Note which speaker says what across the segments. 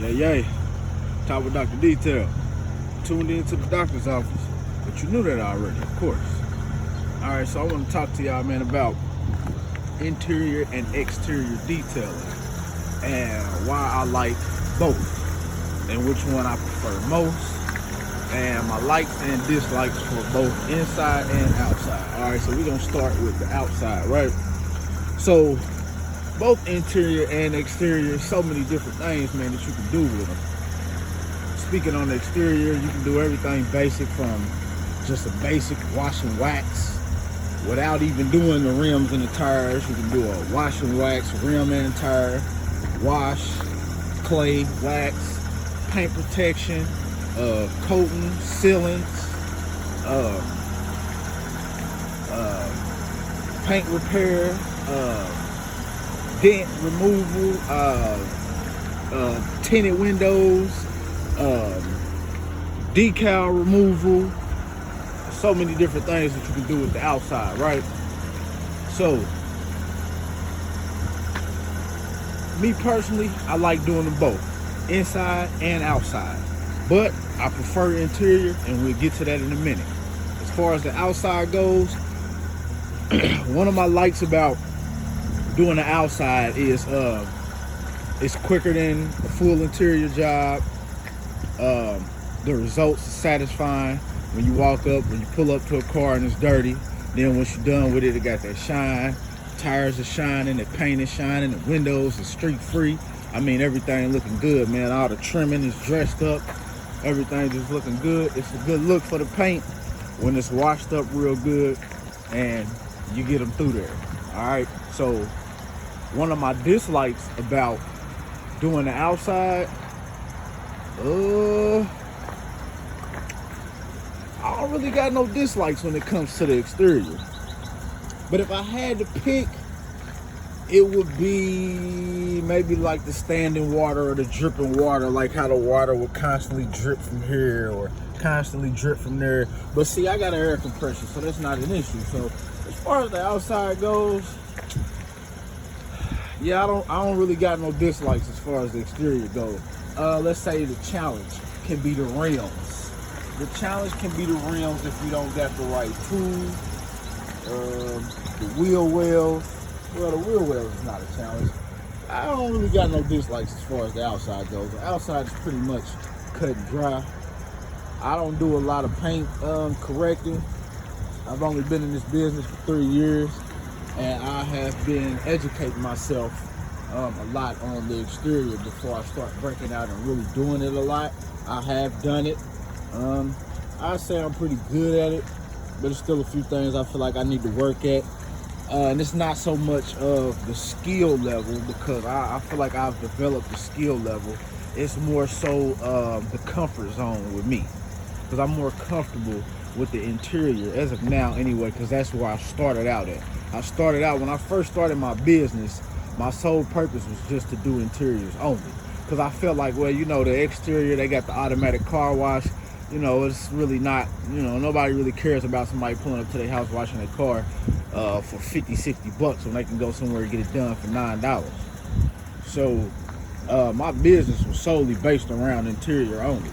Speaker 1: Yay. Talk with Dr. Detail. Tuned into the doctor's office. But you knew that already, of course. Alright, so I want to talk to y'all, man, about interior and exterior detailing and why I like both and which one I prefer most and my likes and dislikes for both inside and outside. Alright, so we're going to start with the outside, right? So both interior and exterior, so many different things, man, that you can do with them. Speaking on the exterior, you can do everything basic from just a basic wash and wax without even doing the rims and the tires. You can do a wash and wax, rim and tire, wash, clay, wax, paint protection, coating, sealants, paint repair, dent removal, tinted windows, decal removal. So many different things that you can do with the outside, right? So me personally, I like doing them both, inside and outside, but I prefer interior, and we'll get to that in a minute. As far as the outside goes, one of my likes about doing the outside is it's quicker than a full interior job. The results are satisfying. When you walk up, when you pull up to a car and it's dirty, then once you're done with it, it got that shine. Tires are shining, the paint is shining, the windows are streak free. I mean, everything looking good, man. All the trimming is dressed up. Everything just looking good. It's a good look for the paint when it's washed up real good and you get them through there. All right. So one of my dislikes about doing the outside, I don't really got no dislikes when it comes to the exterior. But if I had to pick, it would be maybe like the standing water or the dripping water, like how the water would constantly drip from here or constantly drip from there. But see, I got an air compressor, so that's not an issue. So as far as the outside goes, yeah, I don't really got no dislikes as far as the exterior goes. Let's say the challenge can be the rims. The challenge can be the rims if you don't got the right tools. The wheel wells. Well, the wheel wells is not a challenge. I don't really got no dislikes as far as the outside goes. The outside is pretty much cut and dry. I don't do a lot of paint correcting. I've only been in this business for 3 years, and I have been educating myself a lot on the exterior before I start breaking out and really doing it a lot. I have done it. I say I'm pretty good at it, but there's still a few things I feel like I need to work at. And it's not so much of the skill level, because I feel like I've developed the skill level. It's more so the comfort zone with me, because I'm more comfortable with the interior as of now anyway, because that's where I started out at. I started out, when I first started my business, my sole purpose was just to do interiors only, because I felt like, well, you know, the exterior, they got the automatic car wash. You know, it's really not, you know, nobody really cares about somebody pulling up to their house washing their car for 50, 60 bucks when they can go somewhere and get it done for $9. So my business was solely based around interior only.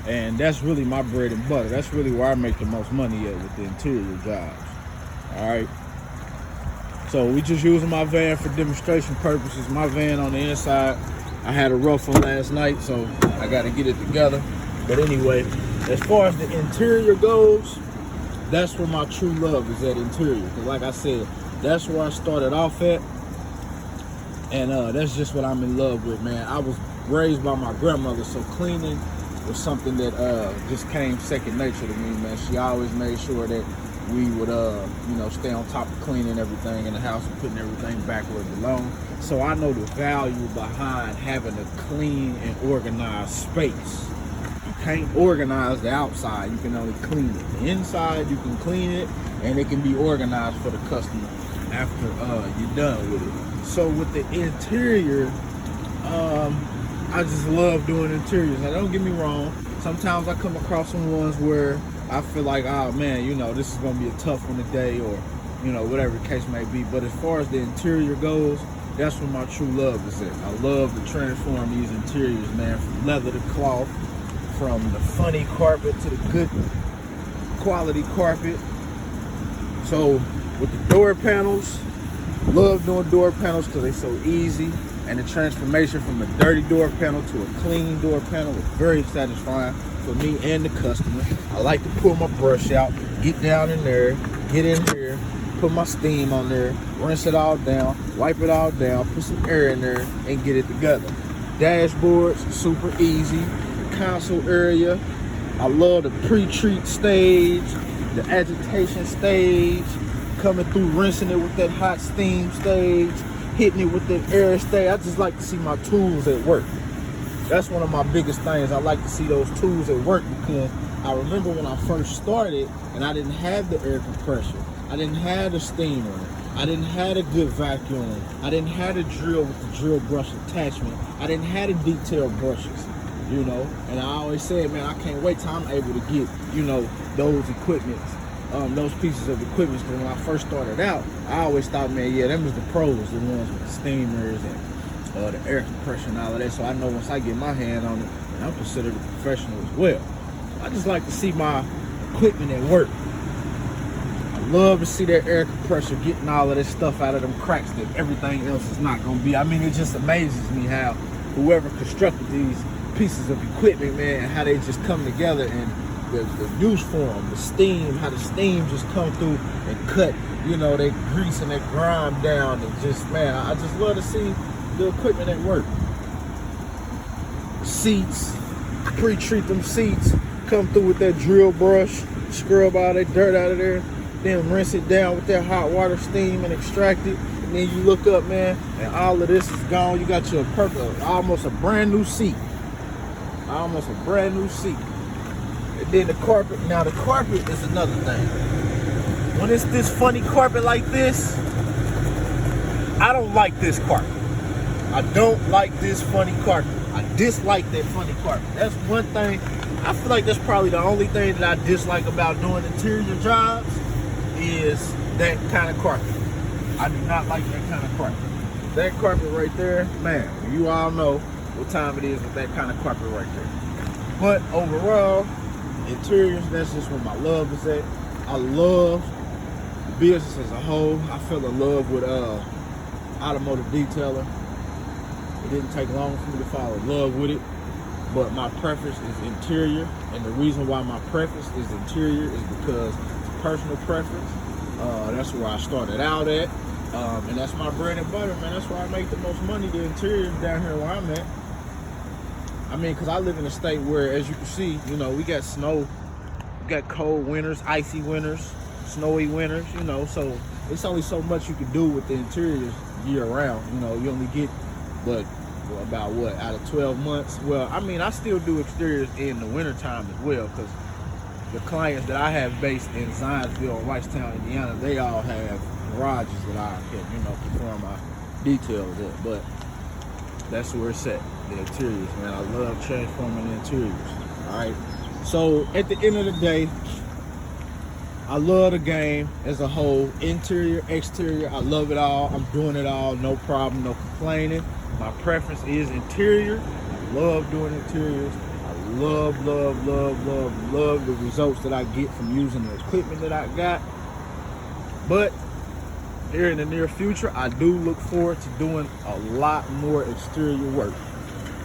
Speaker 1: And that's really my bread and butter. That's really where I make the most money at, with the interior jobs. All right. So we just using my van for demonstration purposes. My van on the inside, I had a rough one last night, so I got to get it together. But anyway, as far as the interior goes, that's where my true love is, at interior. Because like I said, that's where I started off at. And that's just what I'm in love with, man. I was raised by my grandmother, so cleaning was something that just came second nature to me, man. She always made sure that we would, you know, stay on top of cleaning everything in the house and putting everything back where it belongs. So I know the value behind having a clean and organized space. Can't organize the outside, you can only clean it. The inside, you can clean it and it can be organized for the customer after you're done with it. So with the interior, I just love doing interiors. Now don't get me wrong, sometimes I come across some ones where I feel like, oh man, you know, this is gonna be a tough one today, or you know, whatever the case may be. But as far as the interior goes, That's where my true love is at. I love to transform these interiors, man, from leather to cloth, from the funny carpet to the good quality carpet. So with the door panels, love doing door panels because they're so easy, and the transformation from a dirty door panel to a clean door panel is very satisfying for me and the customer. I like to pull my brush out, get down in there, get in here, put my steam on there, rinse it all down, wipe it all down, put some air in there, and get it together. Dashboards, super easy. Console area, I love the pre-treat stage, the agitation stage, coming through, rinsing it with that hot steam stage, hitting it with that air stage. I just like to see my tools at work. That's one of my biggest things. I like to see those tools at work because I remember when I first started and I didn't have the air compressor. I didn't have the steamer. I didn't have a good vacuum. I didn't have a drill with the drill brush attachment. I didn't have the detailed brushes, you know. And I always said, man, I can't wait till I'm able to get, you know, those equipments, those pieces of equipment. Because when I first started out, I always thought, man, yeah, them was the pros, the ones with the steamers and the air compression and all of that. So I know once I get my hand on it, and I'm considered a professional as well. I just like to see my equipment at work. I love to see that air compressor getting all of this stuff out of them cracks that everything else is not going to be. I mean, it just amazes me how whoever constructed these pieces of equipment, man, how they just come together and the use form, the steam, how the steam just come through and cut, you know, that grease and that grime down, and just, man, I just love to see the equipment at work. Seats, pre-treat them seats, come through with that drill brush, scrub all that dirt out of there, then rinse it down with that hot water steam and extract it. And then you look up, man, and all of this is gone. You got your almost a brand new seat. Almost a brand new seat. And then the carpet. Now the carpet is another thing. When it's this funny carpet like this, I don't like this carpet. I don't like this funny carpet. I dislike that funny carpet. That's one thing. I feel like that's probably the only thing that I dislike about doing interior jobs is that kind of carpet. I do not like that kind of carpet. That carpet right there, man, you all know what time it is with that kind of carpet right there. But overall, interiors, that's just where my love is at. I love the business as a whole. I fell in love with automotive detailer. It didn't take long for me to fall in love with it, but my preference is interior, and the reason why my preference is interior is because it's a personal preference. That's where I started out at, and that's my bread and butter, man. That's where I make the most money, the interiors down here where I'm at. I mean, because I live in a state where, as you can see, you know, we got snow, we got cold winters, icy winters, snowy winters, you know, so it's only so much you can do with the interiors year round. You know, you only get, but about what, out of 12 months? Well, I mean, I still do exteriors in the wintertime as well, because the clients that I have based in Zionsville or Whitestown, Indiana, they all have garages that I can, you know, perform my details at. But that's where it's at, the interiors, man. I love transforming the interiors, all right? So at the end of the day, I love the game as a whole, interior, exterior, I love it all. I'm doing it all, no problem, no complaining. My preference is interior. I love doing interiors. I love the results that I get from using the equipment that I got. But here in the near future, I do look forward to doing a lot more exterior work,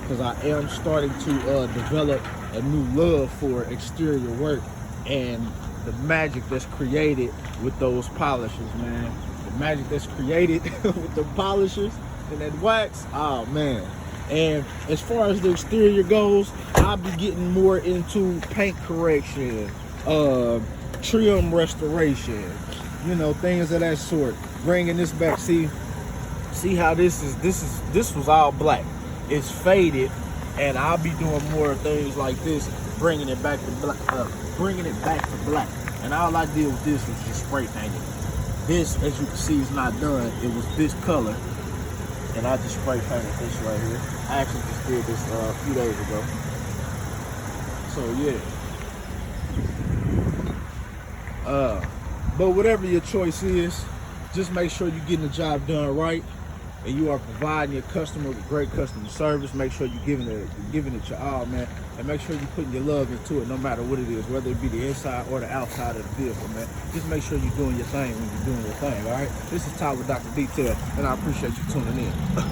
Speaker 1: because I am starting to develop a new love for exterior work and the magic that's created with those polishers, man. The magic that's created with the polishers and that wax, oh man. And as far as the exterior goes, I'll be getting more into paint correction, trim restoration, you know, things of that sort. Bringing this back, see how this was all black. It's faded, and I'll be doing more things like this, bringing it back to black, And all I did with this was just spray paint it. This, as you can see, is not done. It was this color, and I just spray painted this right here. I actually just did this a few days ago. So yeah. But whatever your choice is, just make sure you're getting the job done right. and you are providing your customer with great customer service, make sure you're giving it your all, man. And make sure you're putting your love into it no matter what it is, whether it be the inside or the outside of the vehicle, man. Just make sure you're doing your thing when you're doing your thing, all right? This is Todd with Dr. Detail, and I appreciate you tuning in.